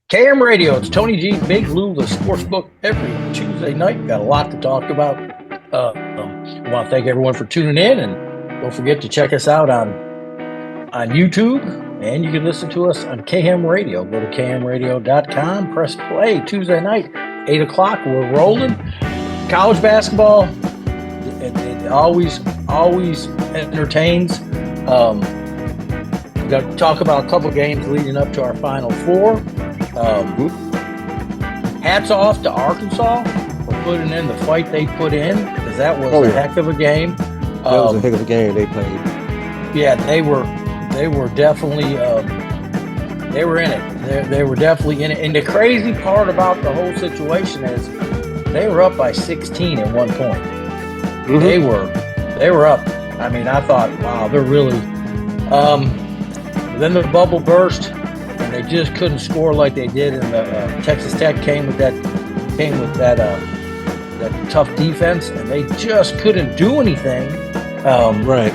KM Radio, it's Tony G, Big Lou, the sports book every Tuesday night. Got a lot to talk about. I want to thank everyone for tuning in, and don't forget to check us out on YouTube, and you can listen to us on KM Radio. Go to kmradio.com, press play. Tuesday night, 8 o'clock, we're rolling. College basketball, it always entertains. We got to talk about a couple games leading up to our Final Four. Hats off to Arkansas for putting in the fight they put in, because that was a heck of a game. That was a heck of a game they played. Yeah, they were definitely they were in it. They were definitely in it. And the crazy part about the whole situation is they were up by 16 at one point. Mm-hmm. They were up. I mean, I thought, wow, they're really. Then the bubble burst, and they just couldn't score like they did. And Texas Tech came with that tough defense, and they just couldn't do anything. Right.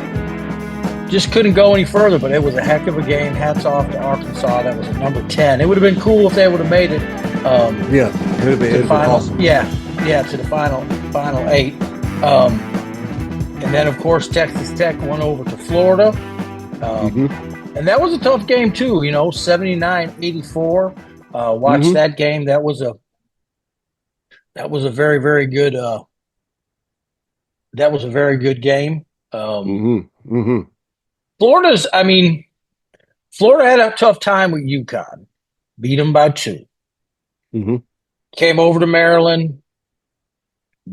Just couldn't go any further. But it was a heck of a game. Hats off to Arkansas. That was at number 10. It would have been cool if they would have made it. It would have been awesome. Yeah, to the final 8. And then of course Texas Tech went over to Florida. And that was a tough game too, 79-84. Watch that game. That was a very, very good game. Florida had a tough time with UConn. Beat them by 2. Came over to Maryland,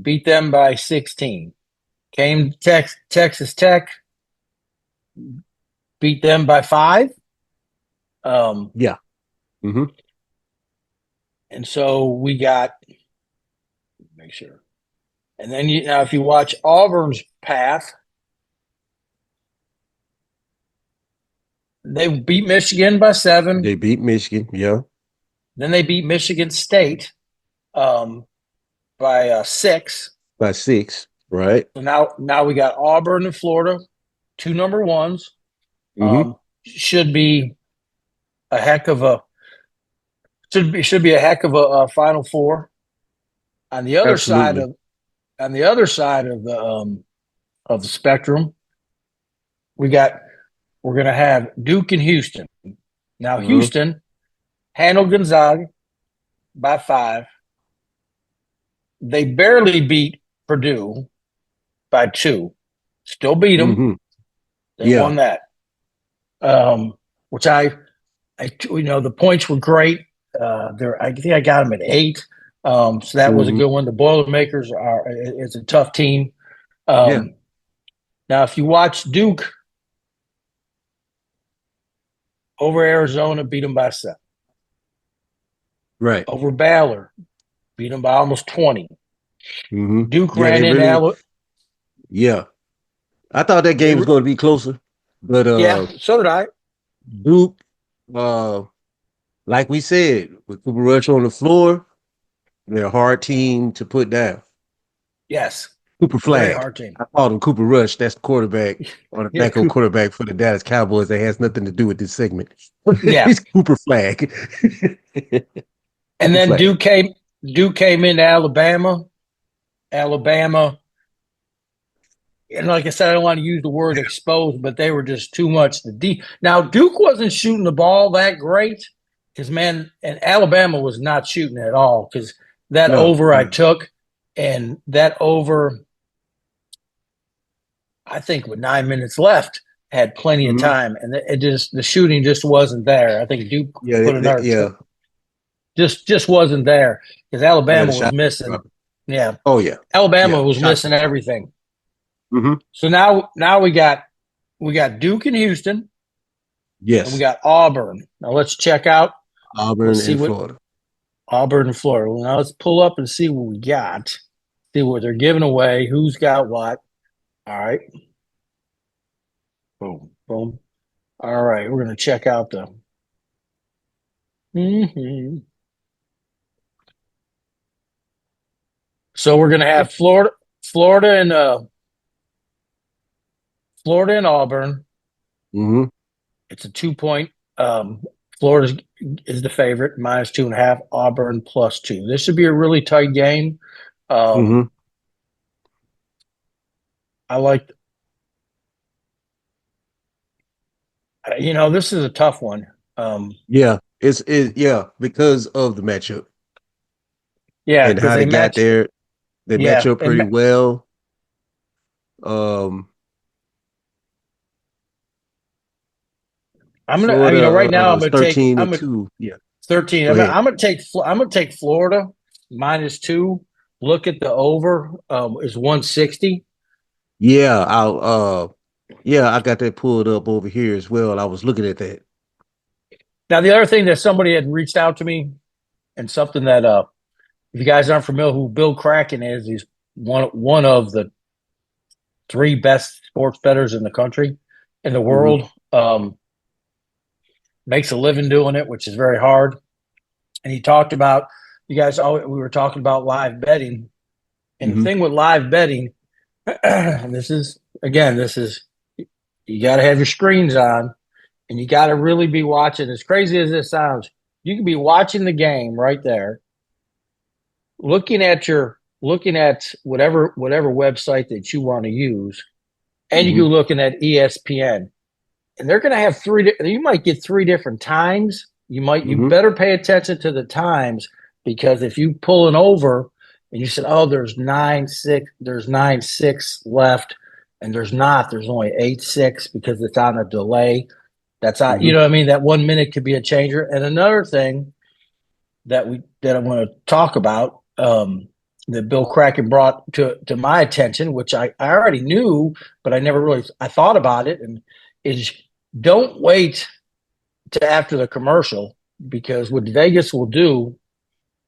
beat them by 16. Came to Texas Tech, beat them by 5. And so we got, make sure. And then now if you watch Auburn's path, they beat Michigan by 7. They beat Michigan, yeah. Then they beat Michigan State by 6. By 6, right. So now we got Auburn and Florida, 2 number 1s. Should be a heck of a Final Four. On the other side of the spectrum, we're gonna have Duke and Houston. Now Houston handled Gonzaga by 5. They barely beat Purdue by 2. Still beat them. They won that. Which the points were great. I think I got them at 8. So that was a good one. The Boilermakers is a tough team. Now, if you watch Duke over Arizona, beat them by 7. Right. Over Baylor, beat them by almost 20. Duke ran in Alabama. Yeah. I thought that game was going to be closer. But so did I. Duke, like we said, with Cooper Rush on the floor, they're a hard team to put down. Yes. Cooper Flag. Very hard team. I called him Cooper Rush. That's the quarterback on the backup quarterback for the Dallas Cowboys. That has nothing to do with this segment. Yeah. He's Cooper Flag. And then Duke came into Alabama. And like I said, I don't want to use the word exposed, but they were just too much. Now, Duke wasn't shooting the ball that great and Alabama was not shooting at all, because I took, and that over, I think with 9 minutes left, had plenty of time, and the shooting just wasn't there. I think Duke put another just wasn't there, because Alabama was missing. Yeah. Oh yeah. Alabama was missing everything. So now we got Duke and Houston. Yes. And we got Auburn. Now let's check out Auburn and Florida. Auburn and Florida. Well, now let's pull up and see what we got. See what they're giving away. Who's got what? All right. Boom. Boom. All right. We're going to check out the. So we're going to have Florida and Auburn. It's a 2-point Florida is the favorite, -2.5. Auburn +2. This should be a really tight game. Um, Hmm. I like, this is a tough one. Um, Yeah, yeah, because of the matchup yeah, and because how they got there. They match yeah, up pretty well. Um, Florida right now I'm is gonna take, 13-2. Yeah, 13. go ahead. I'm gonna take Florida -2. Look at the over is 160. Yeah, yeah, I got that pulled up over here as well. I was looking at that. Now the other thing that somebody had reached out to me and something that if you guys aren't familiar who Bill Kraken is, he's one of the three best sports bettors in the country, in the Hmm. world. Makes a living doing it, which is very hard. And he talked about you guys. We were talking about live betting, and the Hmm. thing with live betting, and this is you got to have your screens on, and you got to really be watching. As crazy as this sounds, you can be watching the game right there, looking at whatever website that you want to use, and you Hmm. go looking at ESPN, and they're going to have three. You might get three different times. You Hmm. better pay attention to the times because if you pull an over and you said, "Oh, there's 9-6 left," and there's only 8-6 because it's on a delay. That's not, Hmm. what I mean. That 1 minute could be a changer. And another thing that I want to talk about that Bill Kraken brought to my attention, which I already knew, but I never really I thought about it, and is don't wait to after the commercial because what Vegas will do.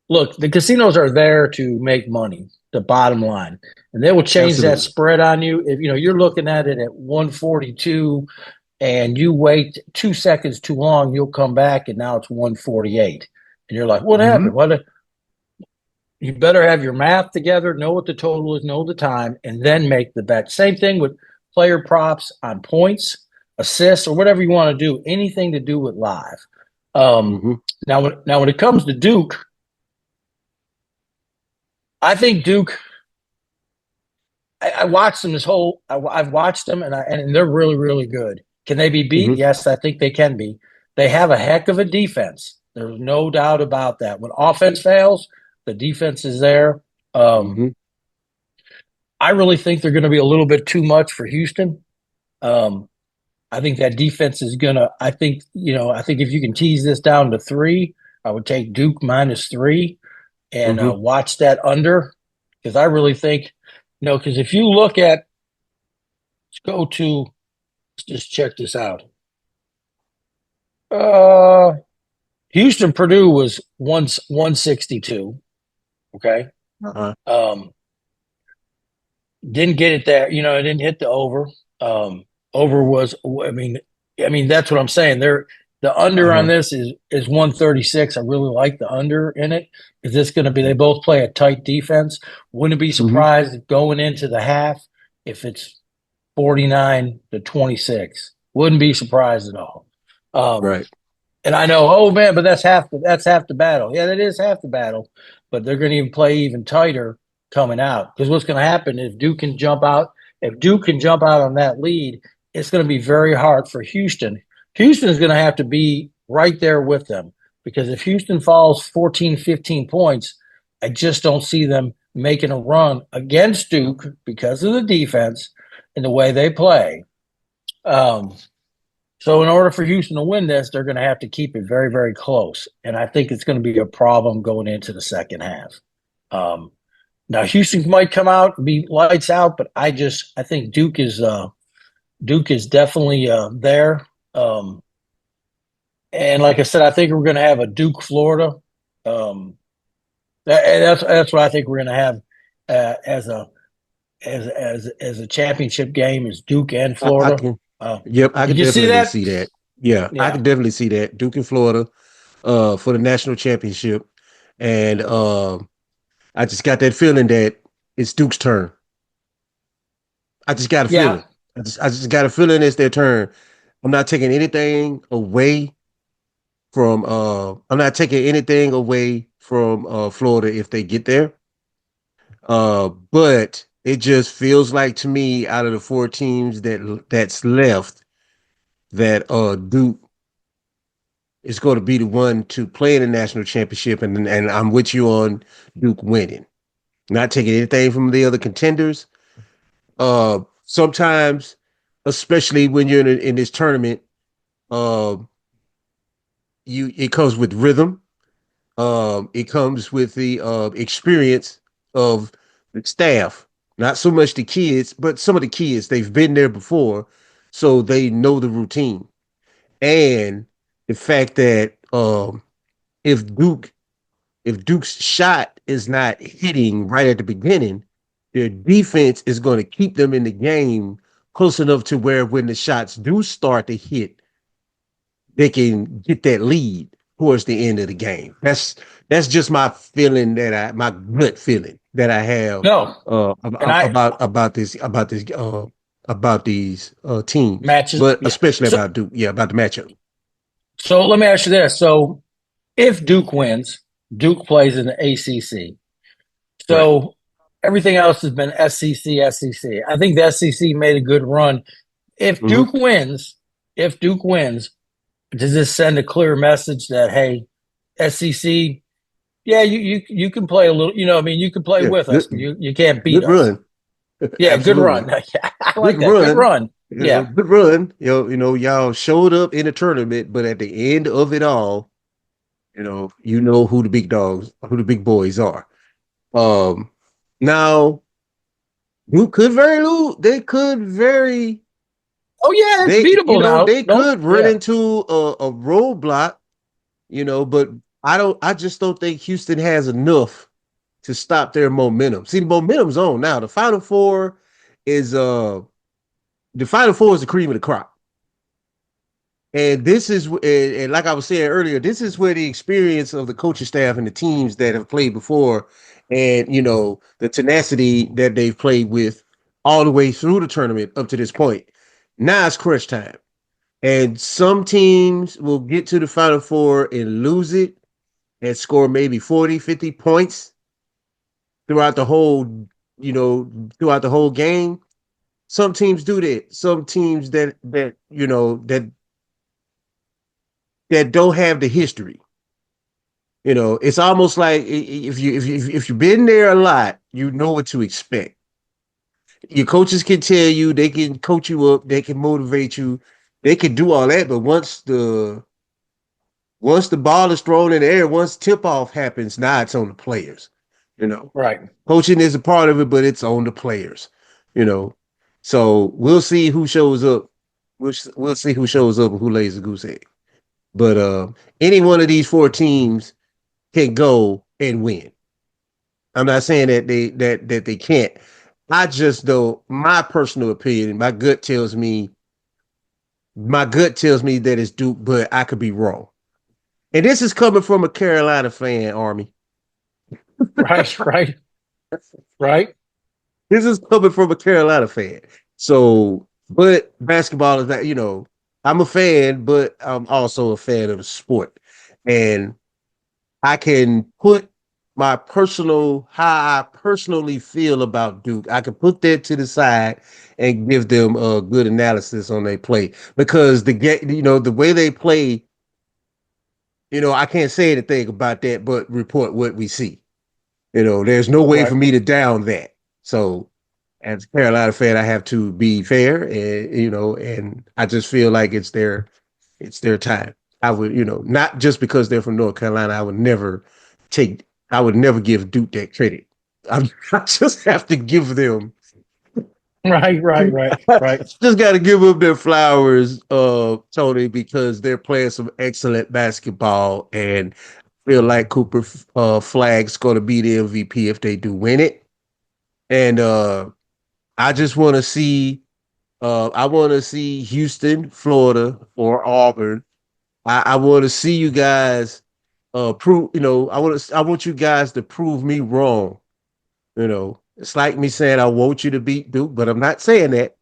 Look, the casinos are there to make money. The bottom line, and they will change that Absolutely. spread on you if you're looking at it at 142 and you wait 2 seconds too long, you'll come back and now it's 148. And you're like, what Hmm. happened? You better have your math together, know what the total is, know the time, and then make the bet. Same thing with player props on points, assists, or whatever you want to do, anything to do with live. Um, Hmm. now, when it comes to Duke, I think Duke. I watched them this whole. I've watched them, and they're really really good. Can they be beat? Hmm. Yes, I think they can be. They have a heck of a defense. There's no doubt about that. When offense fails, the defense is there. Um, Hmm. I really think they're going to be a little bit too much for Houston. Um, I think that defense is going to. I think if you can tease this down to 3, I would take Duke -3 and Hmm. watch that under because I really think, because if you look at, let's go to, let's just check this out. Uh, Houston Purdue was 162. Okay. Uh-huh. Um, didn't get it there. It didn't hit the over. Um, over was, I mean, that's what I'm saying. The under on Uh-huh. this is 136. I really like the under in it because it's going to be. They both play a tight defense. Wouldn't be Hmm. surprised going into the half if it's 49-26. Wouldn't be surprised at all. Um, Right. and I know, oh man, but that's half the battle. Yeah, that is half the battle. But they're going to even play even tighter coming out because what's going to happen if Duke can jump out? If Duke can jump out on that lead, it's going to be very hard for Houston. Houston is going to have to be right there with them because if Houston falls 14, 15 points, I just don't see them making a run against Duke because of the defense and the way they play. Um, so in order for Houston to win this, they're going to have to keep it very, very close, and I think it's going to be a problem going into the second half. Um, Now Houston might come out and be lights out, but I think Duke is definitely there. Um, and like I said, I think we're going to have a Duke Florida. Um, that's what I think we're going to have as a championship game is Duke and I Florida. can. Uh, Yep, I did could you see definitely that? see that. Yeah, I Yeah, could definitely see that. Duke and Florida, for the national championship, and I just got that feeling that it's Duke's turn. I just got a yeah. feeling. I just got a feeling it's their turn. I'm not taking anything away from I'm not taking anything away from Florida if they get there. But it just feels like to me out of the four teams that's left that Duke is going to be the one to play in the national championship, and I'm with you on Duke winning. Not taking anything from the other contenders. Sometimes, especially when you're in this tournament, uh, it comes with rhythm. It comes with the experience of the staff, not so much the kids, but some of the kids. They've been there before, so they know the routine. And the fact that if Duke if Duke's shot is not hitting right at the beginning, their defense is going to keep them in the game close enough to where when the shots do start to hit, they can get that lead towards the end of the game. That's just my feeling my gut feeling that I have No, and I about these teams, matches. but Yeah. especially So about Duke. Yeah, about the matchup. so let me ask you this. So if Duke wins, Duke plays in the ACC. Right. So everything else has been SEC, SEC. I think the SEC made a good run. If Mm-hmm. Duke wins, if Duke wins, does this send a clear message that hey, SEC, yeah, you can play a little, I mean, you can play Yeah. with us, but you can't beat Good us. run. Yeah, good run. Absolutely. I Good like that. Good run. run. Yeah, Good run. Y'all showed up in a tournament, but at the end of it all, who the big dogs, who the big boys are. Um, Now you could very lose. oh yeah, it's beatable now. They Don't could run yeah, into a roadblock, but I just don't think Houston has enough to stop their momentum. See, the momentum's on now. Is uh the Final Four is the cream of the crop. And and like I was saying earlier, this is where the experience of the coaching staff and the teams that have played before, and the tenacity that they've played with all the way through the tournament up to this point. Now it's crunch time, and some teams will get to the Final Four and lose it and score maybe 40, 50 points throughout the whole, throughout the whole game. Some teams do that. Some teams that don't have the history. It's almost like if you've been there a lot, you know what to expect. Your coaches can tell you, they can coach you up, they can motivate you, they can do all that. But once the ball is thrown in the air, once tip off happens, now it's on the players. You know, right. Coaching is a part of it, but it's on the players. You know, so we'll see who shows up. We'll see who shows up and who lays the goose egg. But any one of these four teams can go and win. I'm not saying that they can't. I just though my personal opinion, my gut tells me that it's Duke, but I could be wrong. And this is coming from a Carolina fan, Army. Right, right, right. This is coming from a Carolina fan. So, but basketball is that, I'm a fan, but I'm also a fan of the sport. And I can put how I personally feel about Duke. I can put that to the side and give them a good analysis on their play because the way they play, I can't say anything about that, but report what we see. There's no way Right. for me to down that. So, as a Carolina fan, I have to be fair, and I just feel like it's their time. I would, not just because they're from North Carolina, take, I would never give Duke that credit. I just have to give them, Right, right, right, right. just got to give them their flowers, Tony, because they're playing some excellent basketball, and feel like Cooper Flag's going to be the MVP if they do win it. And I just want to see, I want to see Houston, Florida, or Auburn. I want to see you guys prove. I want you guys to prove me wrong. It's like me saying I want you to beat Duke, but I'm not saying that.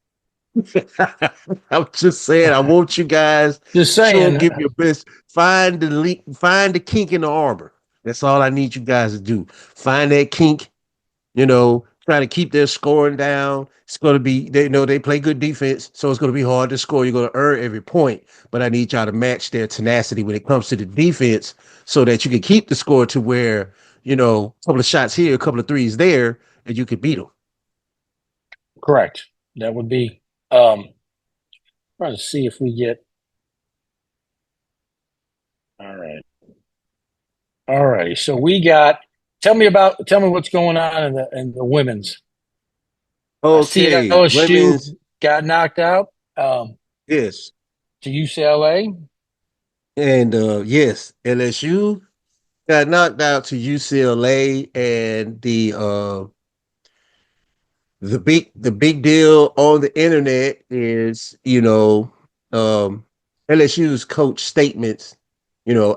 I'm just saying, I want you guys Just show up, saying. give your best, find the kink in the armor. That's all I need you guys to do. Find that kink, try to keep their scoring down. It's going to be, they know they play good defense, so it's going to be hard to score. You're going to earn every point, but I need y'all to match their tenacity when it comes to the defense so that you can keep the score to where, a couple of shots here, a couple of threes there, and you can beat them. Correct. That would be trying to see if we get all right. All righty. So we got tell me what's going on in the women's. I see Okay, LSU women's, got knocked out yes. to UCLA. And yes, LSU got knocked out to UCLA, and the big deal on the internet is LSU's coach statements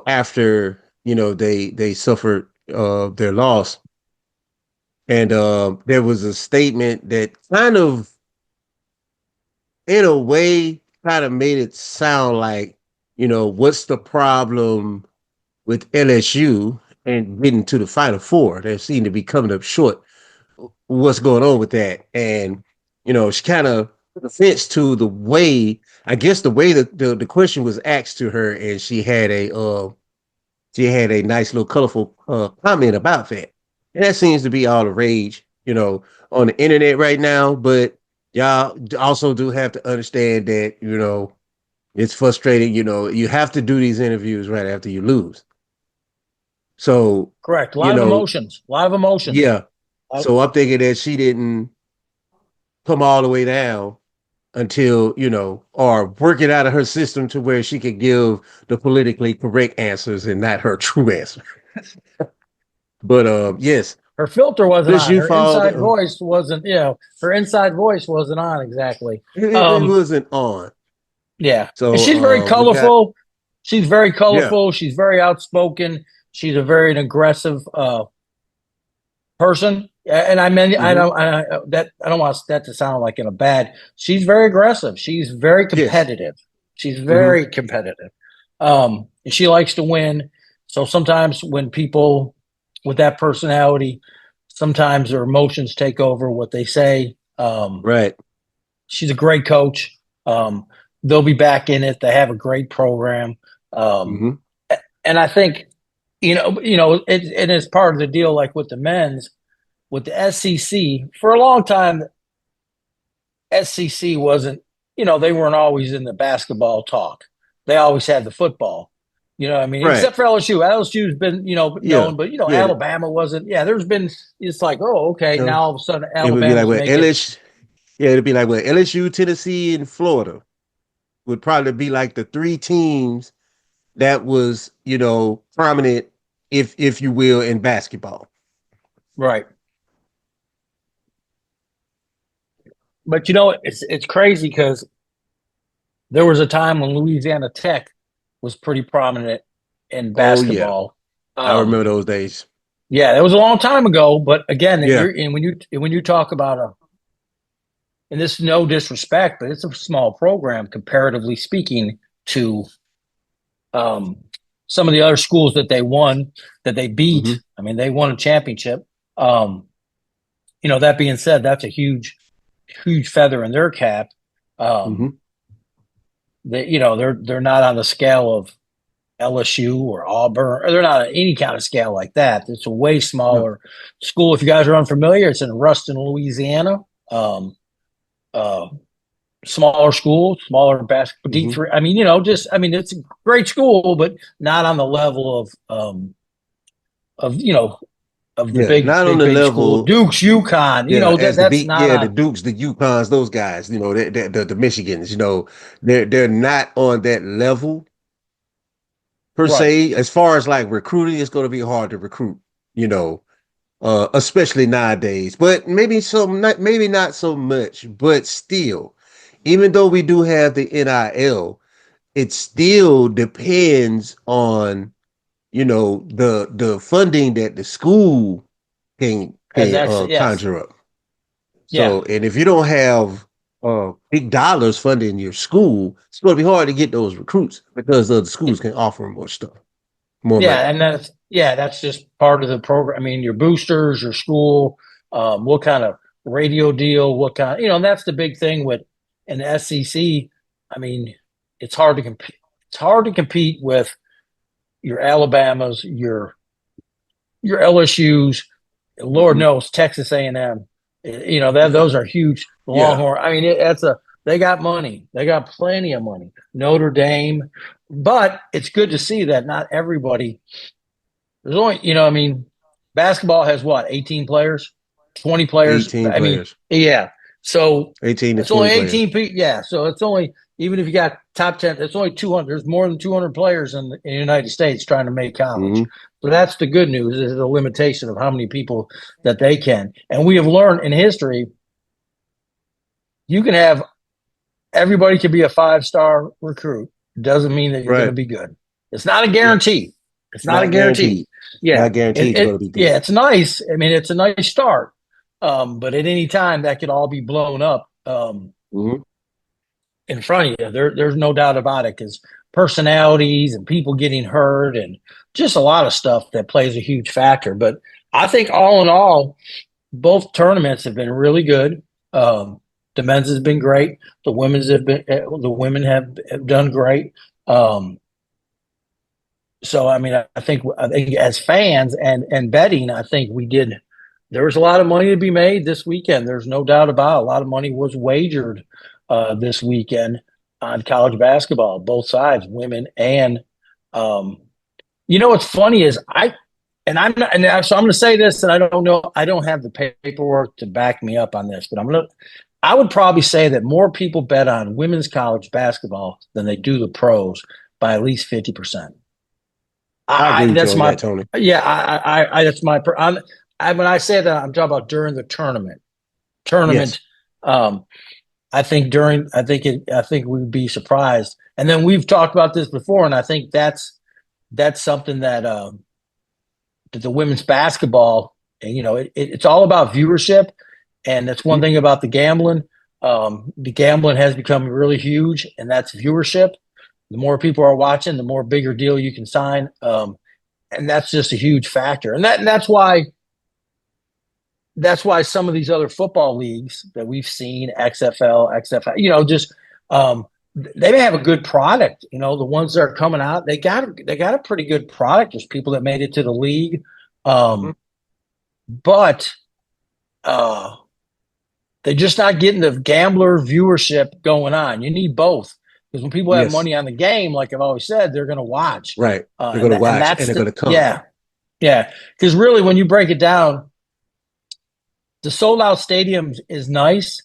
after they suffered their loss, and there was a statement that kind of in a way kind of made it sound like what's the problem with LSU and getting to the Final Four. They seem to be coming up short. What's going on with that? And she kind of took offense to the way, I guess, the way that the question was asked to her, and she had a nice little colorful comment about that. And that seems to be all the rage, on the internet right now. But y'all also do have to understand that it's frustrating. You have to do these interviews right after you lose. So, Correct. A you lot of know, emotions. A lot of emotions. yeah. So I'm thinking that she didn't come all the way down until, or work it out of her system to where she could give the politically correct answers and not her true answer. But yes, Her filter wasn't this on. you Her followed. inside voice wasn't. Her inside voice wasn't on exactly. It wasn't on. Yeah, and So she's very we got colorful. She's very yeah. colorful. She's very outspoken. She's a very aggressive person. And I mean, Hmm. I don't want that to sound like in a bad. She's very aggressive. She's very Yes. competitive. She's Hmm. very competitive. And she likes to win. So sometimes when people with that personality, sometimes their emotions take over what they say. Right. She's a great coach. Um, they'll be back in it. They have a great program. Um, Hmm. and I think, it is part of the deal, like with the men's, with the SEC. For a long time, SEC wasn't, they weren't always in the basketball talk. They always had the football. You know what I mean? Right. Except for LSU. LSU's been, Yeah. known, but, Yeah. Alabama wasn't. Yeah, there's been, it's like, oh, okay. You know, Now all of a sudden it would be like Alabama's well, making, LSU. Yeah, it'd be like well, LSU, Tennessee, and Florida would probably be like the three teams that was, prominent, if you will, in basketball. right. But, it's crazy because there was a time when Louisiana Tech was pretty prominent in Oh yeah, basketball. I Um, remember those days. yeah, that was a long time ago. But again, Yeah. and when you talk about and this is no disrespect, but it's a small program comparatively speaking to um, some of the other schools that they beat. Hmm. I mean, they won a championship. Um, that being said, that's a huge, huge feather in their cap. Um, Hmm. they're not on the scale of LSU or Auburn, or they're not on any kind of scale like that. It's a way No. smaller school. If you guys are unfamiliar, it's in Ruston, Louisiana. Um, uh, Smaller school, smaller basketball Hmm. D3. I mean, it's a great school, but not on the level of of the Yeah, big not on big the big school, level. Duke's, UConn. Yeah, That as that's not the on. Dukes, the UConns, those guys. The Michigans. They're not on that level per Right. se. As far as like recruiting, it's going to be hard to recruit. You know, especially nowadays. But maybe not so much. But still, even though we do have the NIL, it still depends on the funding that the school can Has can access. Yes. conjure up. Yeah. So, and if you don't have big dollars funding your school, it's going to be hard to get those recruits because the schools can offer more stuff, more money. Yeah, and that's just part of the program. I mean, your boosters, your school, what kind of radio deal, what kind, and that's the big thing with an SEC. I mean, it's hard to compete. It's hard to compete with your Alabamas, your LSU's, Lord Mhm. knows Texas A&M. That those are huge. Yeah. Longhorn. I mean, they got money. They got plenty of money. Notre Dame, but it's good to see that not everybody. There's only, I mean, basketball has what, 18 players, 20 players. 18 I mean, players, yeah. So 18 to it's only 20 players. 18 people. Yeah. So it's only, even if you got top 10, it's only 200. There's more than 200 players in the United States trying to make college. Hmm. So that's the good news is the limitation of how many people that they can. And we have learned in history, you can have everybody can be a 5-star recruit. It doesn't mean that you're going to Right. be good. It's not a Yeah. guarantee. It's not a Not guarantee. guaranteed. Yeah. Not guaranteed you're going to be good. Yeah, it's nice. I mean, it's a nice start. But at any time that could all be blown up Hmm. in front of you. There's no doubt about it because personalities and people getting hurt and just a lot of stuff that plays a huge factor. But I think all in all, both tournaments have been really good. The men's has been great. The women have done great. So I mean, I think as fans and betting, I think we did. There was a lot of money to be made this weekend. There's no doubt about it. A lot of money was wagered this weekend on college basketball, both sides, women and. Um, what's funny is so I'm going to say this, and I don't know, I don't have the paperwork to back me up on this, but I would probably say that more people bet on women's college basketball than they do the pros by at least 50%. I agree with you That's on my that, Tony. yeah. That's my. When I say that, I'm talking about during the tournament. Yes. Tournament. Um, I think we'd be surprised. And then we've talked about this before, and I think that's something that the women's basketball. And, it's all about viewership, and that's one Mhm. thing about the gambling. The gambling has become really huge, and that's viewership. The more people are watching, the more bigger deal you can sign. And that's just a huge factor. And that's why some of these other football leagues that we've seen, XFL, just they may have a good product. The ones that are coming out, they got a pretty good product. There's people that made it to the league, Mhm. but uh, they're just not getting the gambler viewership going on. You need both because when people have Yes. money on the game, like I've always said, they're going to watch, Right. They're and going to and watch and that's they're going to come. yeah, yeah. Because really, when you break it down, the sold out stadiums is nice,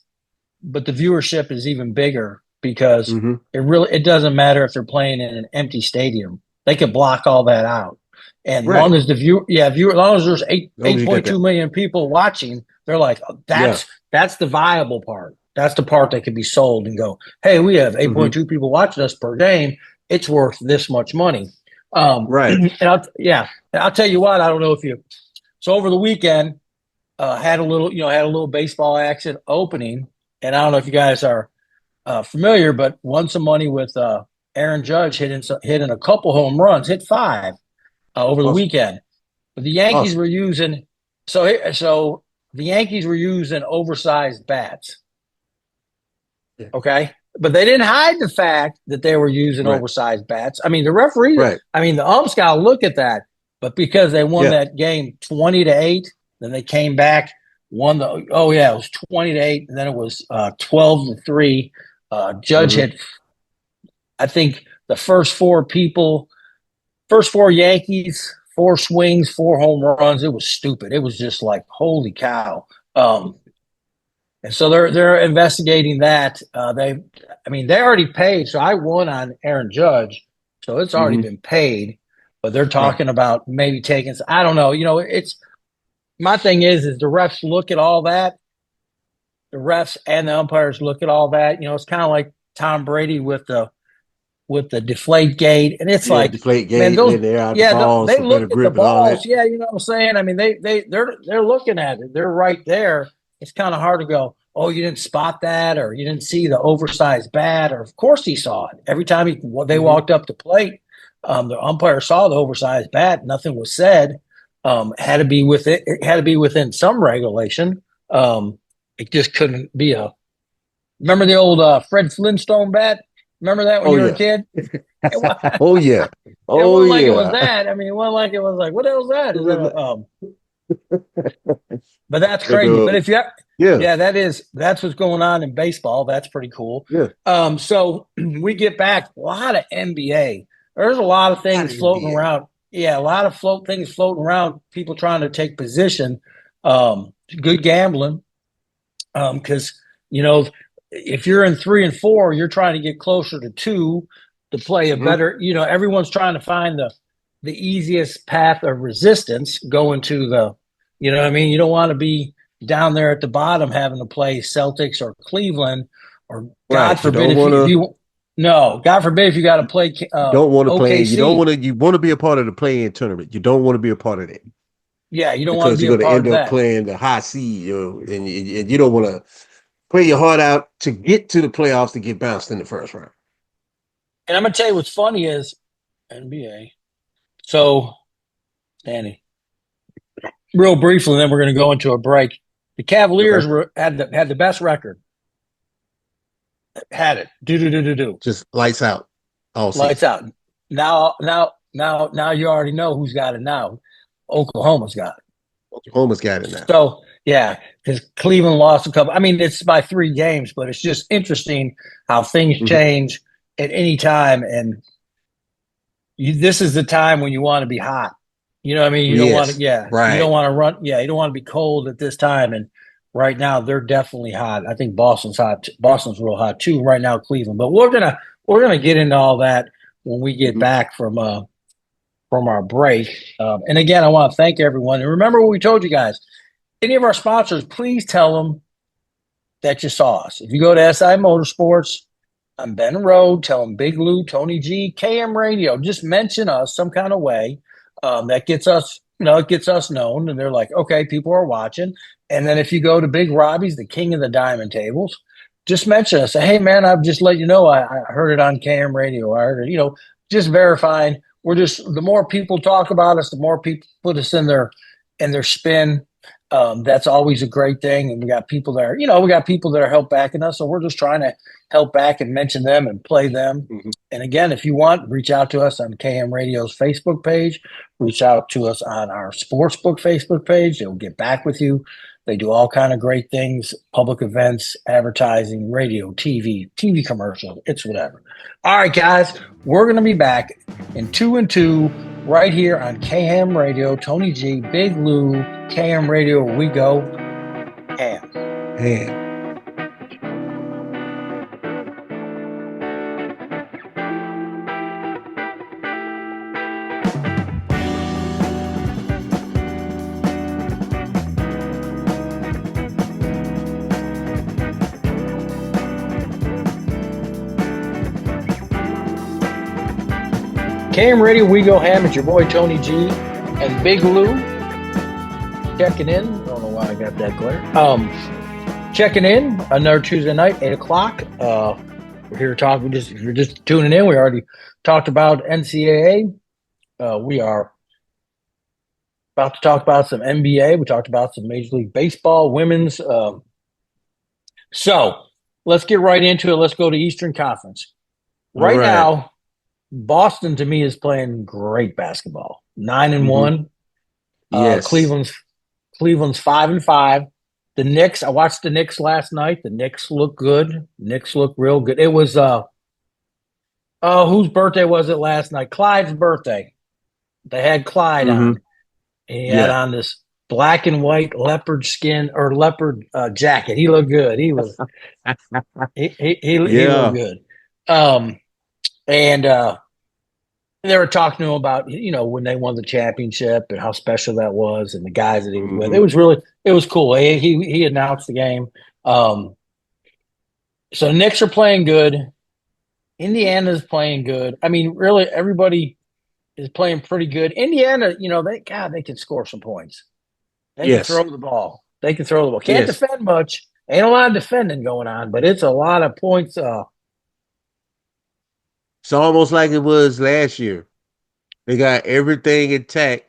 but the viewership is even bigger because Hmm. it doesn't matter if they're playing in an empty stadium. They can block all that out. And Right. long as as long as there's As long as you got 8.2 that. million people watching, they're like, oh, Yeah. that's the viable part. That's the part that can be sold and go, hey, we have Hmm. 8.2 people watching us per game. It's worth this much money. Right. And I'll tell you what, I don't know if you, so over the weekend, had a little baseball action opening. And I don't know if you guys are familiar, but won some money with Aaron Judge hitting a couple home runs, hit 5 over the Awesome. weekend. But the Yankees Awesome. were using so the Yankees were using oversized bats. Yeah. Okay. But they didn't hide the fact that they were using Right. oversized bats. I mean, the referee, Right. I mean, the umps got to look at that. But because they won Yeah. that game 20-8, then they came back, it was 20-8, and then it was 12-3. Judge Hmm. hit, I think, the first four Yankees, 4 swings, 4 home runs. It was stupid. It was just like, holy cow. And so they're investigating that. They already paid. So I won on Aaron Judge, so it's already Hmm. been paid. But they're Right. talking about maybe taking. I don't know. It's my thing is the refs look at all that. The refs and the umpires look at all that. It's kind of like Tom Brady with the deflate gate, and it's Yeah. like, Deflate man, gate, and those then they're out the yeah, balls they for better look at the grip and all that. balls. Yeah, you know what I'm saying. I mean, they're looking at it. They're right there. It's kind of hard to go, oh, you didn't spot that, or you didn't see the oversized bat, or of course he saw it. Every time they walked up to plate, the umpire saw the oversized bat. Nothing was said. Had to be within it had to be within some regulation. It just couldn't be a. Remember the old Fred Flintstone bat? Remember that when Oh you were a yeah. kid? Oh yeah. It Oh wasn't like it was yeah. that. I mean, it wasn't like it was like, what the hell is that? Is that a, but that's But crazy. But if you, yeah, yeah, that's what's going on in baseball. That's pretty cool. yeah. So we get back a lot of NBA. There's a lot of Out things of floating NBA. around. Yeah, a lot of things floating around. People trying to take position. Good gambling. Because you know, if you're in 3 and 4, you're trying to get closer to 2 to play a Mm-hmm. better. Everyone's trying to find the easiest path of resistance going to the. You know what I mean? You don't want to be down there at the bottom having to play Celtics or Cleveland, or God Right. You forbid don't if want you if to. you no, God forbid if you got to play You don't want to play. You don't OKC. want to. You want to be a part of the play-in tournament. You don't want to be a part of it Yeah, you don't want to because be you're a going to part end of up that. playing the high seed, and you don't want to play your heart out to get to the playoffs to get bounced in the first round. And I'm gonna tell you what's funny is NBA. So, Danny, real briefly, then we're going to go into a break. The Okay. Cavaliers had the best record. Had it. Do. Just lights out all Lights season. out. Now you already know who's got it now. Oklahoma's got it. Oklahoma's got it now. So yeah, because Cleveland lost a couple. I mean, it's by 3 games, but it's just interesting how things Hmm. change at any time. And this is the time when you want to be hot. You know what I mean? You don't want to, Yes. yeah, you don't Right. want to run, yeah, you don't want to be cold at this time. And right now, they're definitely hot. I think Boston's hot. Boston's real hot too right now, Cleveland. But we're gonna get into all that when we get Hmm. back from our break. And again, I want to thank everyone. And remember what we told you guys. Any of our sponsors, please tell them that you saw us. If you go to SI Motorsports on Benton Road, tell them Big Lou, Tony G, KM Radio. Just mention us some kind of way that gets us, it gets us known. And they're like, okay, people are watching. And then if you go to Big Robbie's, the king of the diamond tables, just mention us. Say, hey, man, I've just let you know I heard it on KM Radio. I heard it, just verifying. The more people talk about us, the more people put us in their spin. That's always a great thing. And we got people that are help backing us. So we're just trying to help back and mention them and play them. Hmm. And again, if you want, reach out to us on KM Radio's Facebook page, reach out to us on our Sportsbook Facebook page. They'll get back with you. They do all kind of great things, public events, advertising, radio, TV commercials. It's whatever. All right, guys, we're going to be back in 2 and 2 right here on KM Radio. Tony G, Big Lou, KM Radio, where we go ham. Man. KM Radio, we go ham. It's your boy Tony G and Big Lou checking in. I don't know why I got that glare. Checking in another Tuesday night, 8 o'clock. We're here to talk. If you're just tuning in, we already talked about NCAA. We are about to talk about some NBA. We talked about some Major League Baseball, women's. So let's get right into it. Let's go to Eastern Conference. All Right right. now, Boston to me is playing great basketball. 9-1. Yes. Cleveland's 5-5. The Knicks. I watched the Knicks last night. The Knicks look good. Knicks look real good. It was whose birthday was it last night? Clyde's birthday. They had Clyde Hmm. on. He had Yeah. on this black and white leopard skin or leopard jacket. He looked good. He was he looked Yeah. good. And they were talking to him about when they won the championship and how special that was, and the guys that he was with. Hmm. It was cool. He announced the game. So Knicks are playing good. Indiana's playing good. I mean, really, everybody is playing pretty good. Indiana, they can score some points. They can Yes. throw the ball. They can throw the ball. Can't Yes. defend much, Ain't a lot of defending going on, but it's a lot of points. It's almost like it was last year. They got everything intact.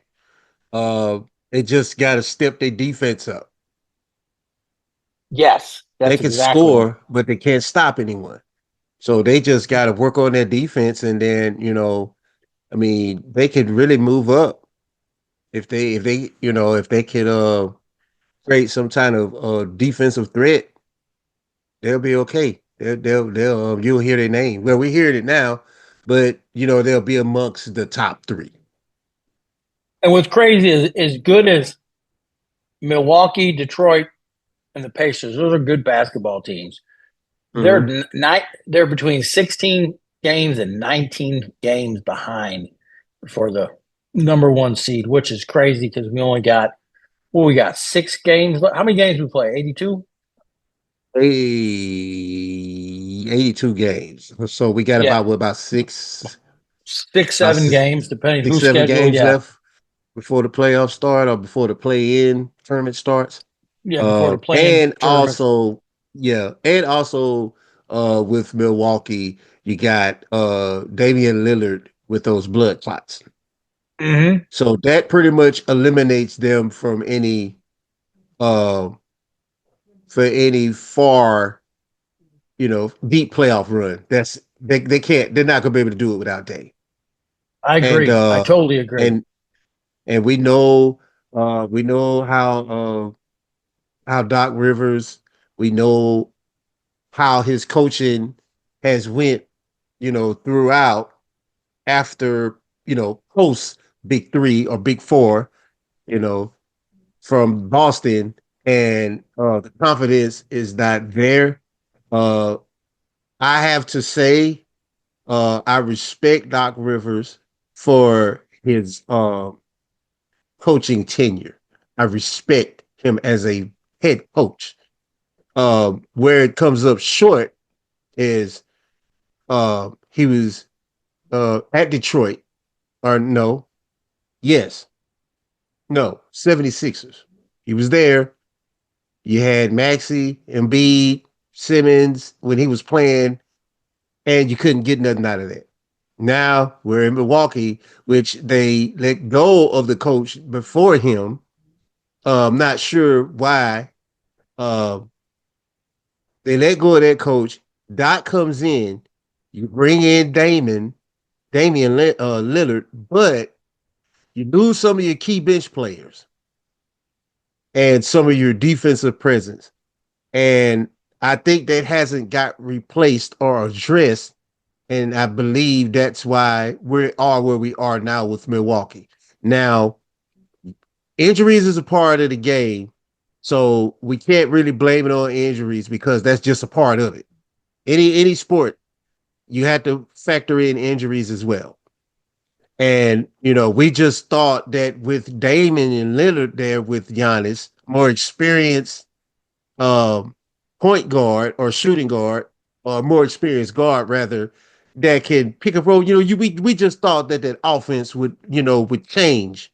Uh, they just got to step their defense up. Yes, They that's can exactly. score, but they can't stop anyone. So they just got to work on their defense, and then I mean, they could really move up if they could create some kind of defensive threat. They'll be okay. They'll you'll hear their name. Well, we're hearing it now, but they'll be amongst the top three. And what's crazy is as good as Milwaukee, Detroit, and the Pacers. Those are good basketball teams. Mm-hmm. They're between 16 games and 19 games behind for the number one seed, which is crazy because we got 6 games. How many games we play? 82? 82 games. So we got Yeah, about six, six, about 7 games, depending six, who's seven scheduled. games Yeah, left before the playoffs start or before the play-in tournament starts. yeah, before the playing And tournaments. also, yeah, and also with Milwaukee, you got Damian Lillard with those blood clots. Mm-hmm. So that pretty much eliminates them from uh for any far, deep playoff run. They can't they're not gonna be able to do it without Dame. I And agree. I totally agree. and and we know how Doc Rivers, we know how his coaching has went, throughout after, post big three or big four, you know, from Boston, and the confidence is not there. Uh, I have to say, I respect Doc Rivers for his coaching tenure. I respect him as a head coach. Where it comes up short is he was at Detroit, or no, yes, no, 76ers. He was there. You had Maxey, Embiid, Simmons when he was playing, and you couldn't get nothing out of that. Now we're in Milwaukee, which they let go of the coach before him. I'm not sure why. Uh, they let go of that coach. Doc comes in. You bring in Damian Lillard, but you lose some of your key bench players and some of your defensive presence. And I think that hasn't got replaced or addressed. And I believe that's why we are where we are now with Milwaukee. Now, injuries is a part of the game. So we can't really blame it on injuries because that's just a part of it. Any sport, you have to factor in injuries as well. And we just thought that with Damon and Lillard there with Giannis, more experienced um, point guard or shooting guard, or more experienced guard rather, that can pick up role. We just thought that offense would change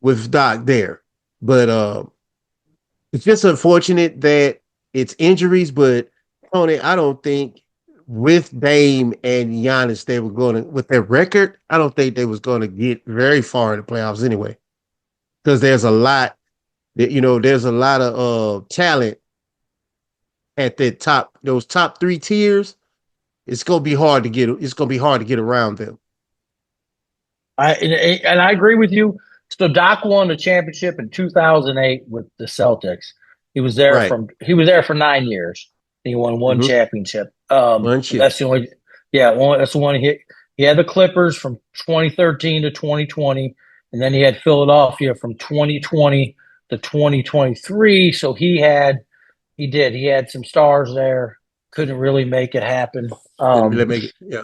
with Doc there, but it's just unfortunate that it's injuries. But Tony, I don't think with Dame and Giannis they were going to, with their record, I don't think they was going to get very far in the playoffs anyway, because there's a lot of talent at those top three tiers. It's gonna be hard to get around them. I agree with you. So Doc won the championship in 2008 with the Celtics. Right. He was there for 9 years. He won one Mm-hmm. championship. One chip. That's the only. Yeah, that's the one he had the Clippers from 2013 to 2020, and then he had Philadelphia from 2020 to 2023. So he had some stars there. Couldn't really make it happen. Let me make it. Yeah.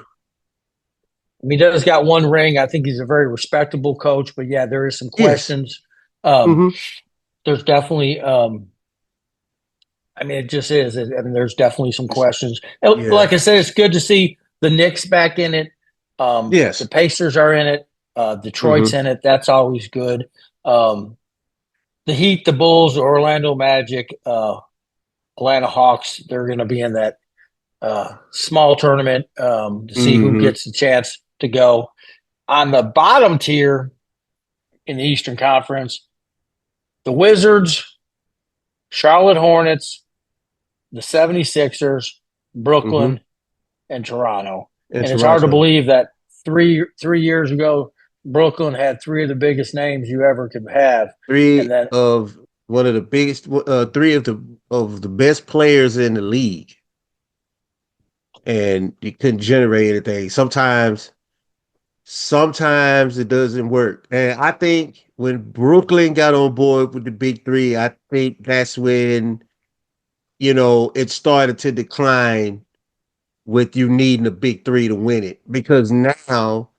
He does got one ring. I think he's a very respectable coach, but yeah, there is some Yes. questions. Um, Mm-hmm. there's definitely, I mean, it just is. I mean, there's definitely some questions. Yeah. Like I said, it's good to see the Knicks back in it. The Yes. Pacers are in it. Detroit's Mm-hmm. in it. That's always good. Um, the Heat, the Bulls, the Orlando Magic, Atlanta Hawks, they're going to be in that small tournament to see who Mm-hmm. gets the chance to go. On the bottom tier in the Eastern Conference, the Wizards, Charlotte Hornets, the 76ers, Mm-hmm. Brooklyn, and Toronto. In And it's hard to Toronto. believe that three years ago, Brooklyn had three of the biggest names you ever could have. And Three then of one of the biggest, three of the best players in the league, and you couldn't generate anything. Sometimes it doesn't work. And I think when Brooklyn got on board with the big three, I think that's when, it started to decline with you needing a big three to win it. Because now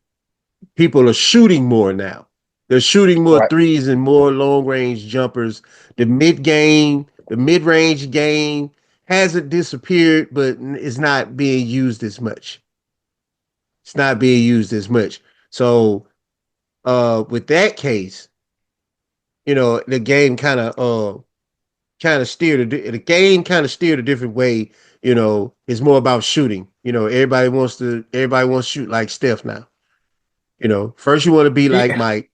people are shooting more now. They're shooting more right, threes and more long range jumpers. The mid range game hasn't disappeared, but it's not being used as much. It's not being used as much. So with that case, the game kind of steered the game kind of steered a different way. It's more about shooting. Everybody wants to shoot like Steph now. First you want to be like Mike,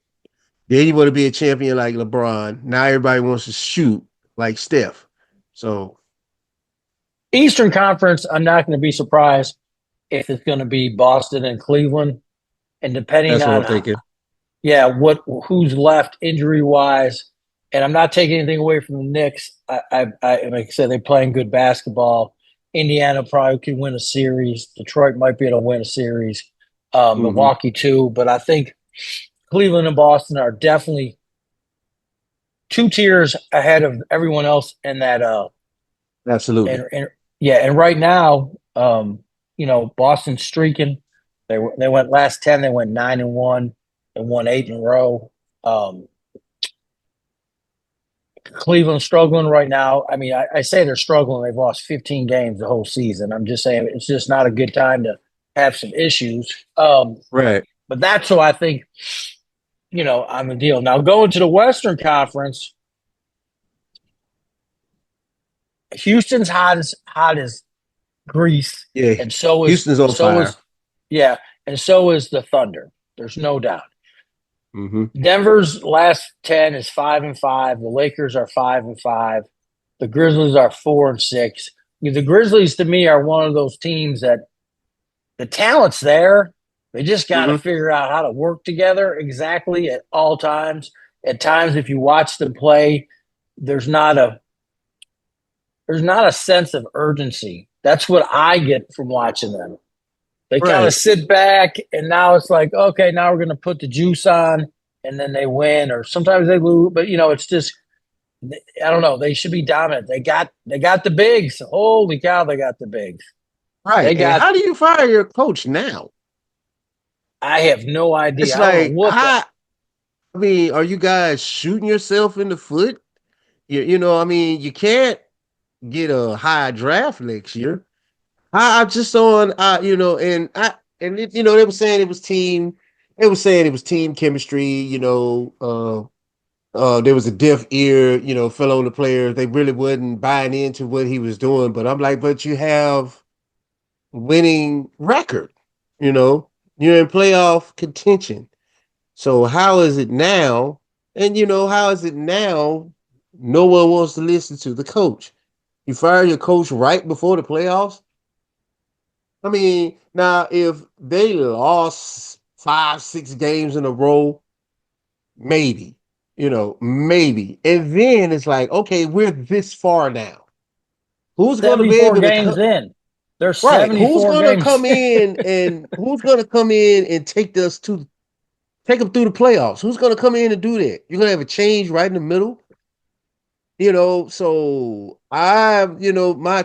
then you want to be a champion like LeBron. Now everybody wants to shoot like Steph. So Eastern Conference, I'm not going to be surprised if it's going to be Boston and Cleveland. And depending that's what I'm on, thinking. yeah, who's left injury wise, and I'm not taking anything away from the Knicks. Like I said, they're playing good basketball. Indiana probably could win a series. Detroit might be able to win a series. Hmm. Milwaukee too, but I think Cleveland and Boston are definitely two tiers ahead of everyone else in that. Absolutely. And yeah, and right now, Boston's streaking. They went last 10. They went 9-1 and won 8 in a row. Um, Cleveland's struggling right now. I mean, I say they're struggling. They've lost 15 games the whole season. I'm just saying it's just not a good time to have some issues. Right. But that's who I think, on the deal. Now going to the Western Conference, Houston's hot as grease, Yeah. and so is Houston's on so fire. is yeah, and so is the Thunder. There's no doubt. Hmm. Denver's last 10 is 5-5. The Lakers are 5-5. The Grizzlies are 4-6. The Grizzlies to me are one of those teams that the talent's there. They just got to Hmm. figure out how to work together exactly at all times. At times, if you watch them play, there's not a there's not a sense of urgency. That's what I get from watching them. They kind of Right. sit back, and now it's like, okay, now we're going to put the juice on, and then they win, or sometimes they lose. But it's just, I don't know. They should be dominant. They got the bigs. Holy cow, they got the bigs. Right. They And got. how do you fire your coach now? I have no idea. It's I don't know like what the. I mean, are you guys shooting yourself in the foot? I mean, you can't get a high draft next year. I just on they were saying it was team. They were saying it was team chemistry. There was a deaf ear. Fell on the players. They really wasn't buying into what he was doing. But I'm like, but you have winning record. You know, you're in playoff contention. So how is it now? And how is it now? No one wants to listen to the coach. You fire your coach right before the playoffs. I mean, now if they lost 5, 6 games in a row, maybe. And then it's like, okay, we're this far now. Who's going to be 74 able to games in. They're right? Who's 74 going to games. come in and who's going to come in and take them through the playoffs? Who's going to come in and do that? You're going to have a change right in the middle, So my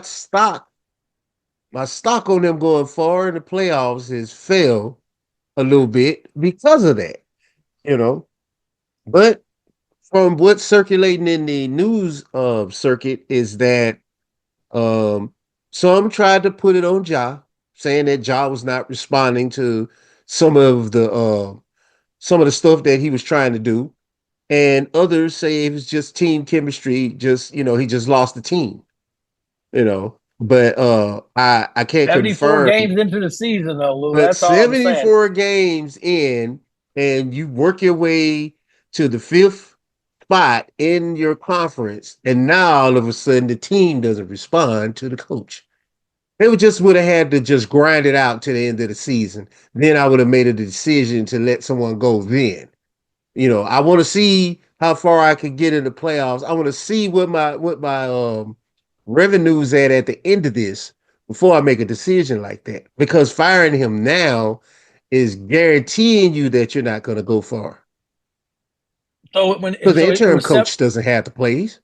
stock on them going far in the playoffs has fell a little bit because of that, you know. But from what's circulating in the news circuit is that um some tried to put it on Ja, saying that Ja was not responding to some of the uh some of the stuff that he was trying to do. And others say it was just team chemistry, just he just lost the team. you know. But I can't 74 confirm. games into the season, though, Lou. But That's all I'm saying. 74 games in, and you work your way to the fifth spot in your conference, and now all of a sudden the team doesn't respond to the coach. They would have had to just grind it out to the end of the season. Then I would have made a decision to let someone go then. I want to see how far I can get in the playoffs. I want to see what my revenue's at the end of this before I make a decision like that. Because firing him now is guaranteeing you that you're not going to go far. Because the So it interim was coach doesn't have the plays.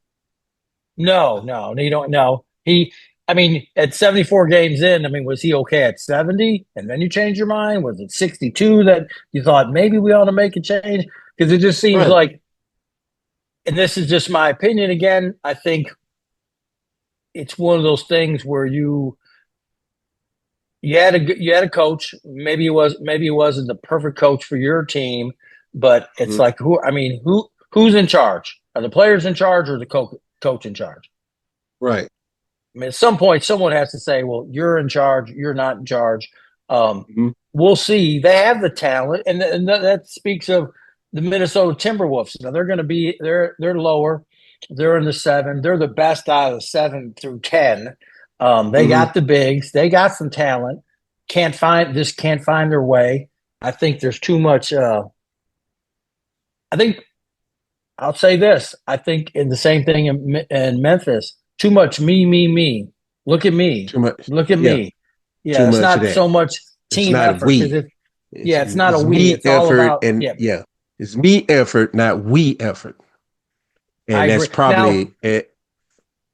no, you don't know. I mean, at 74 games in, I mean, was he okay at 70? And then you change your mind? Was it 62 that you thought maybe we ought to make a change? Because it just seems Right. like, and this is just my opinion again, I think it's one of those things where you had a coach. Maybe he wasn't the perfect coach for your team, but it's Mhm. like who's in charge? Are the players in charge or the coach in charge? Right. I mean, at some point, someone has to say, "Well, you're in charge. You're not in charge." Um, Mhm. we'll see. They have the talent, and that speaks of the Minnesota Timberwolves. Now they're going to be they're lower. They're in the seven. They're the best out of the 7 through 10. They Mhm. got the bigs. They got some talent. Can't find their way. I think there's too much. I think I'll say this. I think in the same thing in Memphis. Too much me, me, me. Look at me. Too much. Look at Yeah. me. Too Yeah, it's much of not that. so much It's team not effort because we. it's not a It's we. me It's all effort, about and yeah. yeah, it's me effort, not we effort. I And that's agree. Now probably it.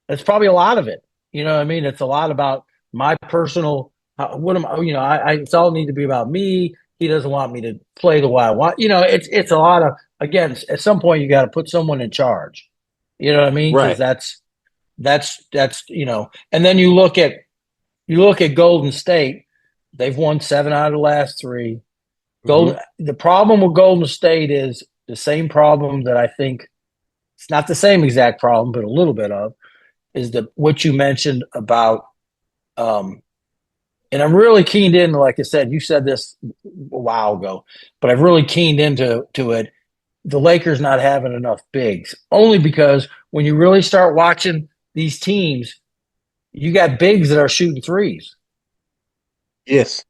it's probably a lot of it. You know what I mean? It's a lot about my personal. What am I? It's all need to be about me. He doesn't want me to play the way I want. It's a lot of again. At some point, you got to put someone in charge. You know what I mean? Because Right. that's and then you look at Golden State. They've won 7 out of the last three. Hmm. The problem with Golden State is the same problem that I think it's not the same exact problem, but a little bit of is the what you mentioned about um and I'm really keened in, like I said, you said this a while ago, but I've really keened into it. The Lakers not having enough bigs. Only because when you really start watching these teams, you got bigs that are shooting threes. Yes.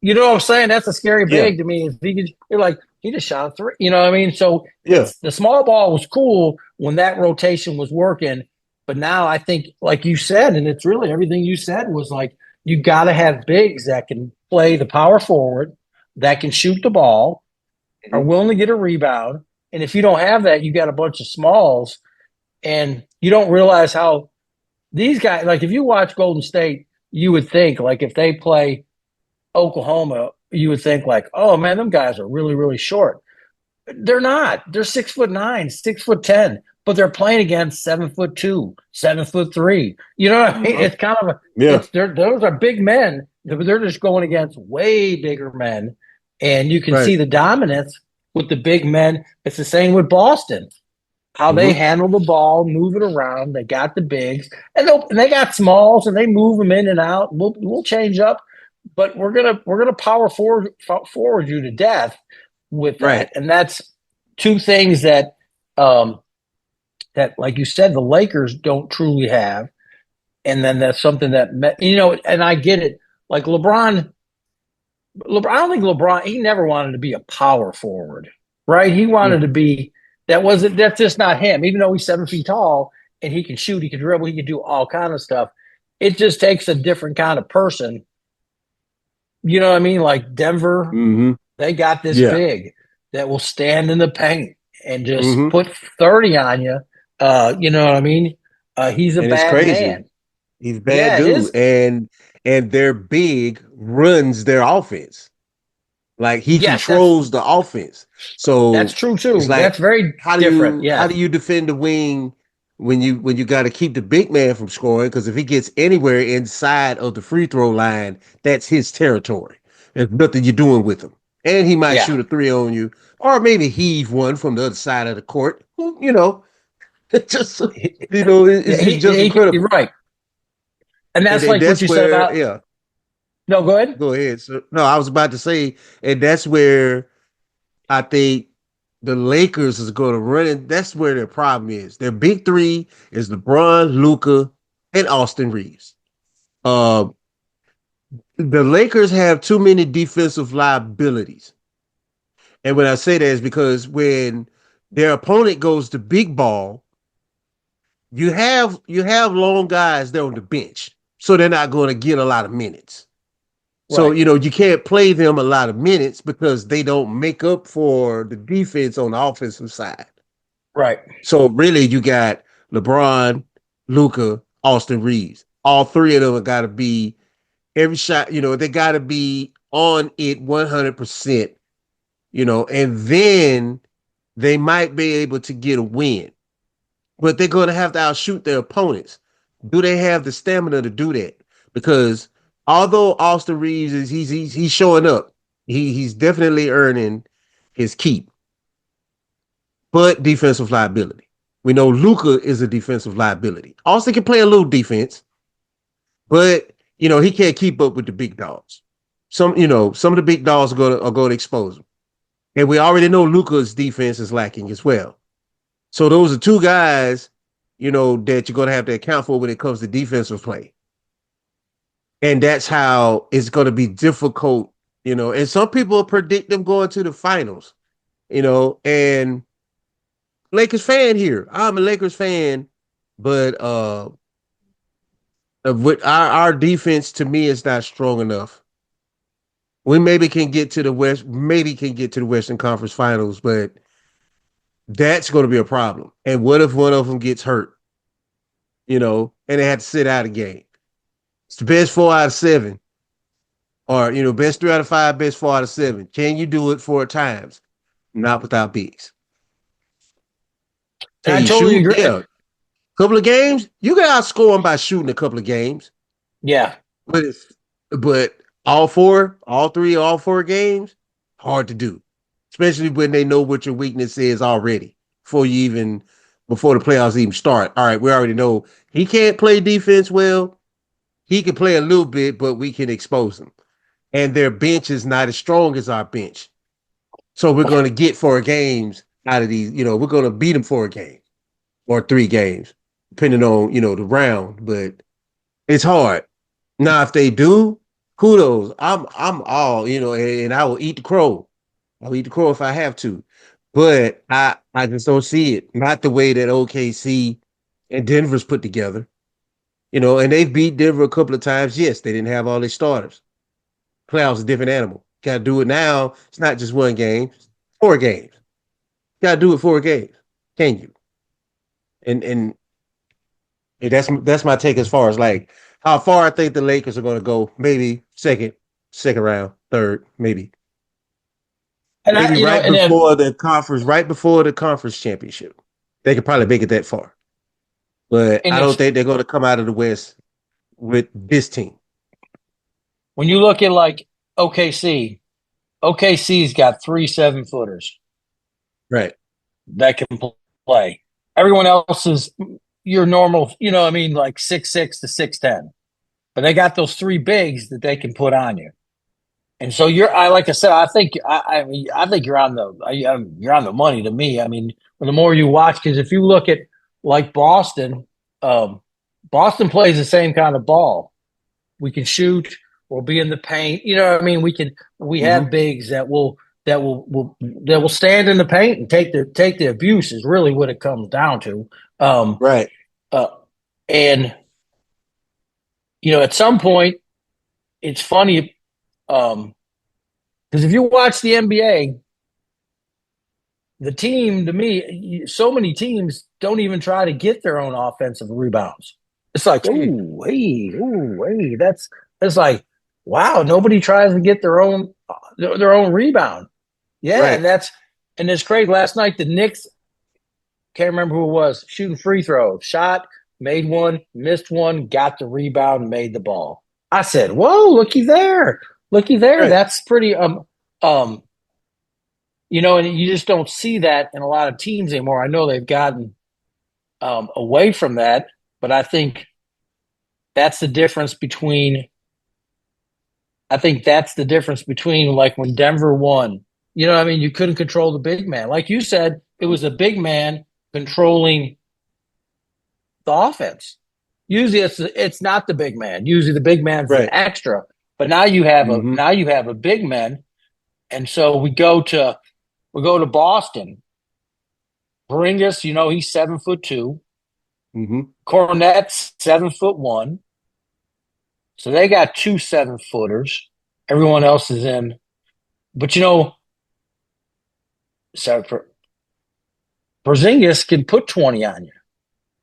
You know what I'm saying? That's a scary Yeah. big to me. If you're like, he just shot a three. You know what I mean? So Yeah. it's the small ball was cool when that rotation was working. But now I think, like you said, and it's really everything you said was like, you got to have bigs that can play the power forward, that can shoot the ball, are Mhm. willing to get a rebound. And if you don't have that, you got a bunch of smalls, and you don't realize how these guys, like if you watch Golden State, you would think like if they play Oklahoma, you would think like, oh man, them guys are really, really short. They're not. They're 6'9", 6'10", but they're playing against 7'2", 7'3". You know what I mean? Uh-huh. It's kind of Yeah. those are big men, but they're just going against way bigger men, and you can Right. see the dominance with the big men. It's the same with Boston. How they Hmm. handle the ball, move it around. They got the bigs, and they got smalls, and they move them in and out. We'll change up, but we're gonna power forward you to death with Right. that, and that's two things that like you said, the Lakers don't truly have, and then that's something that and I get it. Like I don't think LeBron. He never wanted to be a power forward, right? He Mhm. wanted to be. That's just not him. Even though he's 7 feet tall and he can shoot, he can dribble, he can do all kind of stuff. It just takes a different kind of person. You know what I mean? Like Denver, Hmm. they got this Yeah. big that will stand in the paint and just Hmm. put 30 on you. You know what I mean? He's a And it's bad crazy. man. He's a bad Yeah, it dude, is. and their big runs their offense. Like he Yes, that's controls the offense. that's So true it's too. That's like very different. how Yes. do you defend the wing when you got to keep the big man from scoring? Because if he gets anywhere inside of the free throw line, that's his territory. There's nothing you're doing with him. And he might Yeah. shoot a three on you, or maybe heave one from the other side of the court. It's just He, it's yeah, just you're incredible. right. And that's and like what that's you said where, about. yeah, No, go ahead. go ahead. So, no, I was about to say, and that's where I think the Lakers is going to run it. That's where their problem is. Their big three is LeBron, Luca, and Austin Reeves. Uh, the Lakers have too many defensive liabilities. And when I say that is because when their opponent goes to big ball, you have long guys there on the bench. So they're not going to get a lot of minutes. So, Right, you can't play them a lot of minutes because they don't make up for the defense on the offensive side. right, So really you got LeBron, Luca, Austin Reeves. All three of them have got to be every shot, they got to be on it 100%, and then they might be able to get a win. But they're going to have to outshoot their opponents. Do they have the stamina to do that? Because although Austin Reeves is he's showing up, he's definitely earning his keep. But defensive liability. We know Luca is a defensive liability. Austin can play a little defense, but he can't keep up with the big dogs. Some of the big dogs are going to expose him, and we already know Luca's defense is lacking as well. So those are two guys, that you're going to have to account for when it comes to defensive play. And that's how it's going to be difficult, And some people predict them going to the finals, and Lakers fan here. I'm a Lakers fan, but with our defense to me is not strong enough. We maybe can get to the West, maybe can get to the Western Conference Finals, but that's going to be a problem. And what if one of them gets hurt? And they had to sit out a game. It's the best 4 out of 7, or best 3 out of 5, best 4 out of 7. Can you do it 4 times? Not without bigs. and Can I you totally shoot? agree. Yeah. Couple of games, you can outscore them by shooting a couple of games. Yeah, But all 4 games, hard to do. Especially when they know what your weakness is already before the playoffs even start. All right, we already know he can't play defense well. He can play a little bit, but we can expose him. And their bench is not as strong as our bench. So we're going to get 4 games out of these. We're going to beat them 4 games or 3 games, depending on, the round. But it's hard. Now, if they do, kudos. I'm all, and I will eat the crow. I'll eat the crow if I have to. But I just don't see it. Not the way that OKC and Denver's put together. And they've beat Denver a couple of times. Yes, they didn't have all their starters. Playoffs is a different animal. Gotta do it now. It's not just 1 game, it's 4 games. Gotta do it 4 games. Can you? And that's my take as far as like how far I think the Lakers are gonna go. Maybe second round, third, maybe. and I, Maybe you know, right and if before the conference championship. They could probably make it that far. But and I don't if think they're gonna come out of the West with this team. when you look at like OKC, OKC's got 3 7-footers Right. that can play. Everyone else is your normal, I mean, like 6'6" to 6'10". But they got those three bigs that they can put on you. And so I like I said, I mean, I think you're on the money to me. I mean, the more you watch, because if you look at like Boston, um, Boston plays the same kind of ball. We can shoot. We'll be in the paint. You know what I mean? We Mm-hmm. have bigs that will stand in the paint and take the abuse is really what it comes down to. Um, Right. uh, and at some point, it's funny because if you watch the NBA, the team to me, so many teams don't even try to get their own offensive rebounds. It's like, Mm. ooh, hey, that's it's like, wow, nobody tries to get their own rebound. Yeah, Right. and it's crazy. Last night the Knicks, can't remember who it was, shooting free throws, shot, made one, missed one, got the rebound, made the ball. I said, whoa, looky there. Right. That's pretty um and you just don't see that in a lot of teams anymore. I know they've gotten away from that, but I think that's the difference between. I think that's the difference between like when Denver won. You know what I mean? You couldn't control the big man. Like you said, it was a big man controlling the offense. Usually it's not the big man. Usually the big man's an Right. extra. But Mm-hmm. now you have a big man. And so we go to Boston. Bringus, you know, he's 7'2". Mm-hmm. Cornette's 7'1". So they got two 7-footers. Everyone else is in. But you know, so for Porzingis can put 20 on you.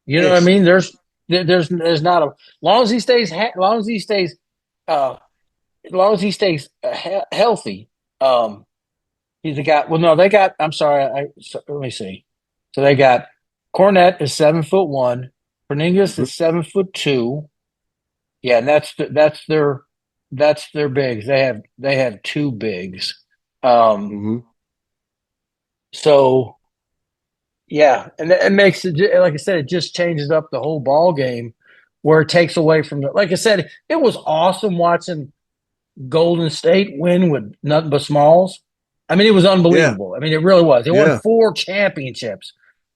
You know what I Yes. mean? There's not a long as he stays long as he stays as long as he stays healthy. He's a guy. Well, no, they got. I'm sorry. Let me see. So they got Cornette is 7'1". Porzingis Mm-hmm. is 7'2". Yeah, and that's their bigs. They have two bigs. Um, Mm-hmm. so yeah, and it makes it like I said, it just changes up the whole ball game where it takes away from the. Like I said, it was awesome watching Golden State win with nothing but smalls. I mean, it was Yeah. unbelievable. I mean, it really was. They won Yeah. 4 championships.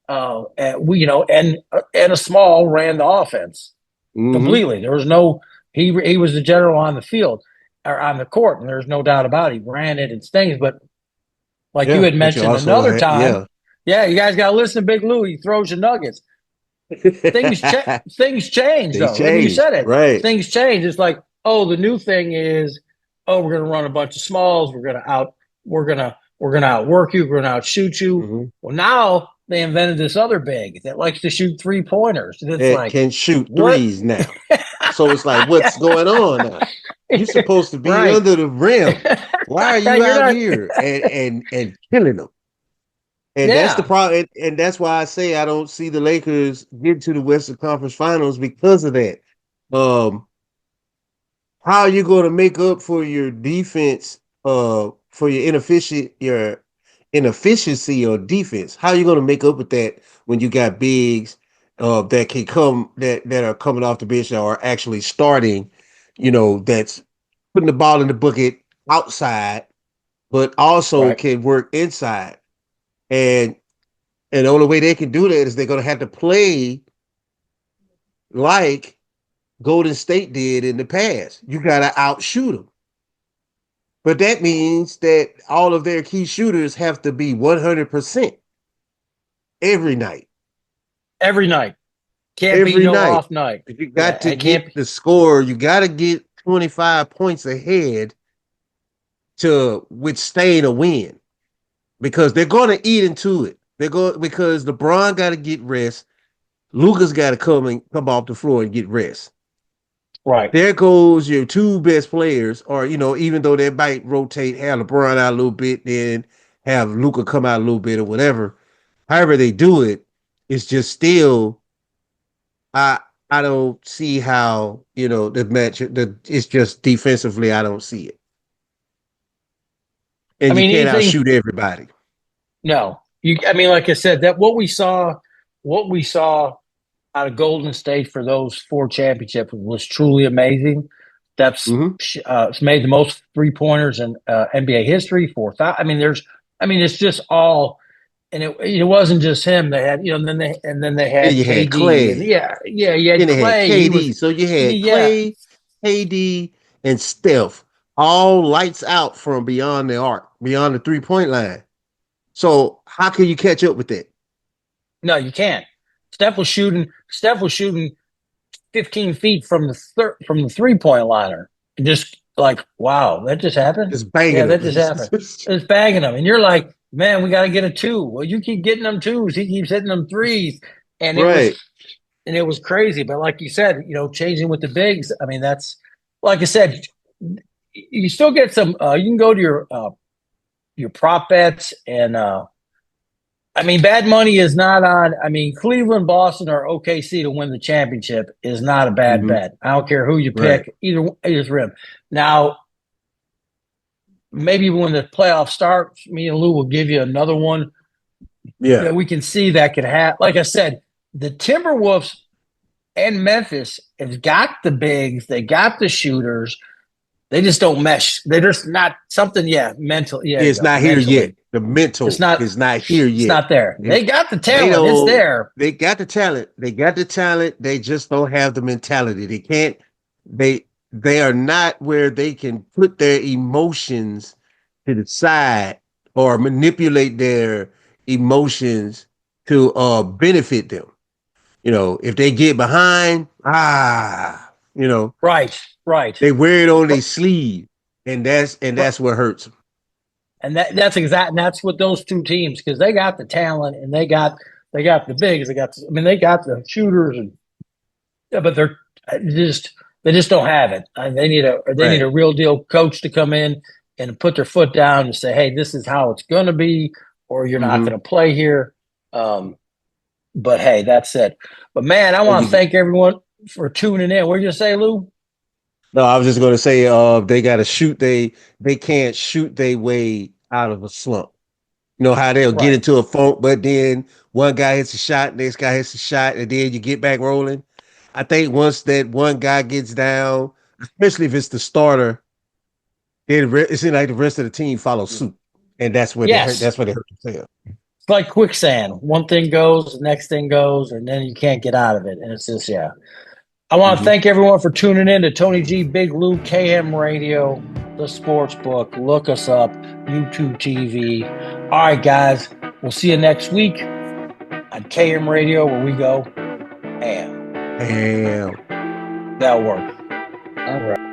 And we, you know, and a small ran the offense Mm-hmm. completely. There was no he was the general on the field or on the court, and there's no doubt about it. He ran it and things, but like you Yeah. had But you mentioned also another had, time, yeah. yeah, you guys got to listen to Big Lou. He throws you nuggets. Things change They though. I mean, you changed. said it. Right. Things change. It's like, oh, the new thing is, oh, we're gonna run a bunch of smalls. We're gonna outwork you. We're gonna outshoot you. Mm-hmm. Well, now they invented this other big that likes to shoot 3-pointers. And it's It like, can shoot what? threes now. So it's like, what's going on now? You're supposed to be Right. under the rim. Why are you You're out not. here and killing them? And that's the Yeah. problem. And that's why I say I don't see the Lakers get to the Western Conference Finals because of that. Um, how are you going to make up for your defense, for your inefficiency or defense? How are you going to make up with that when you got bigs that can come that are coming off the bench that are actually starting, that's putting the ball in the bucket outside, but also Right. can work inside. And and the only way they can do that is they're gonna have to play like Golden State did in the past. You gotta outshoot them. But that means that all of their key shooters have to be 100% every night. Every night. Can't be Every no night. off night. You got Yeah. to I can't. get the score. You got to get 25 points ahead to withstand a win because they're going to eat into it. They're going because LeBron got to get rest. Luka's got to come off the floor and get rest. Right. There goes your two best players, or even though they might rotate, have LeBron out a little bit, then have Luka come out a little bit or whatever. However they do it, it's just still I I don't see how the match. It's just defensively, I don't see it, I and you mean, can't anything. outshoot everybody. No. You. I mean, like I said, that what we saw out of Golden State for those 4 championships was truly amazing. That's Mm-hmm. it's made the most 3-pointers in NBA history. 4,000. I mean, it's just all, and it wasn't just him. They had, you know, and then they Then had you had KD, and Clay. yeah, yeah, you had Then they had Clay. He was, KD. So you had yeah, Clay, KD, and Steph, all lights out from beyond the arc, beyond the 3-point line. So how can you catch up with that? no, you can't. Steph was shooting 15 feet from from the 3-point liner. Just like, wow, that just happened. Just banging Yeah, them. that just happened. It's bagging them, and you're like, man, we got to get a two. Well, you keep getting them twos. He keeps hitting them threes, and Right. it was crazy. But like you said, you know, changing with the bigs. I mean, that's like I said. You still get some. You can go to your prop bets, and I mean, bad money is not on. I mean, Cleveland, Boston, or OKC to win the championship is not a bad Mm-hmm. bet. I don't care who you Right. pick, either's rim. Now, maybe when the playoffs start, me and Lou will give you another one Yeah. that we can see that could happen. Like I said, the Timberwolves. and Memphis has got the bigs, they got the shooters. They just don't mesh. They're just not something. Yeah, mental. Yeah, you It's go. not here yet. Mentally, The it's mental not. is not here It's yet. not there. They got the They talent. It's don't. there. They got the talent. They got the talent. They just don't have the mentality. They can't. They are not where they can put their emotions to the side or manipulate their emotions to benefit them. If they get behind, Right. Right. they wear it on their sleeve, and that's what hurts them. And that's exact. And that's what those two teams, because they got the talent and they got the bigs. They got the shooters, and yeah, but they just don't have it. And they need a Right. real deal coach to come in and put their foot down and say, hey, this is how it's going to be, or you're not Mm-hmm. going to play here. But hey, that's it. But man, I And want to you, thank everyone for tuning in. What did you say, Lou? no, I was just going to say, they got to shoot. They can't shoot their way out of a slump. You know how they'll get Right. into a funk, but then one guy hits a shot, next guy hits a shot, and then you get back rolling. I think once that one guy gets down, especially if it's the starter, then it seems like the rest of the team follows suit, and that's where they hurt. Yes. That's where they hurt themselves. It's like quicksand. One thing goes, the next thing goes, and then you can't get out of it. And it's just, yeah. I want to Mm-hmm. thank everyone for tuning in to Tony G, Big Lou, KM Radio, The Sports Book. Look us up, YouTube TV. All right, guys. We'll see you next week on KM Radio, where we go ham. Damn. That'll work. All right.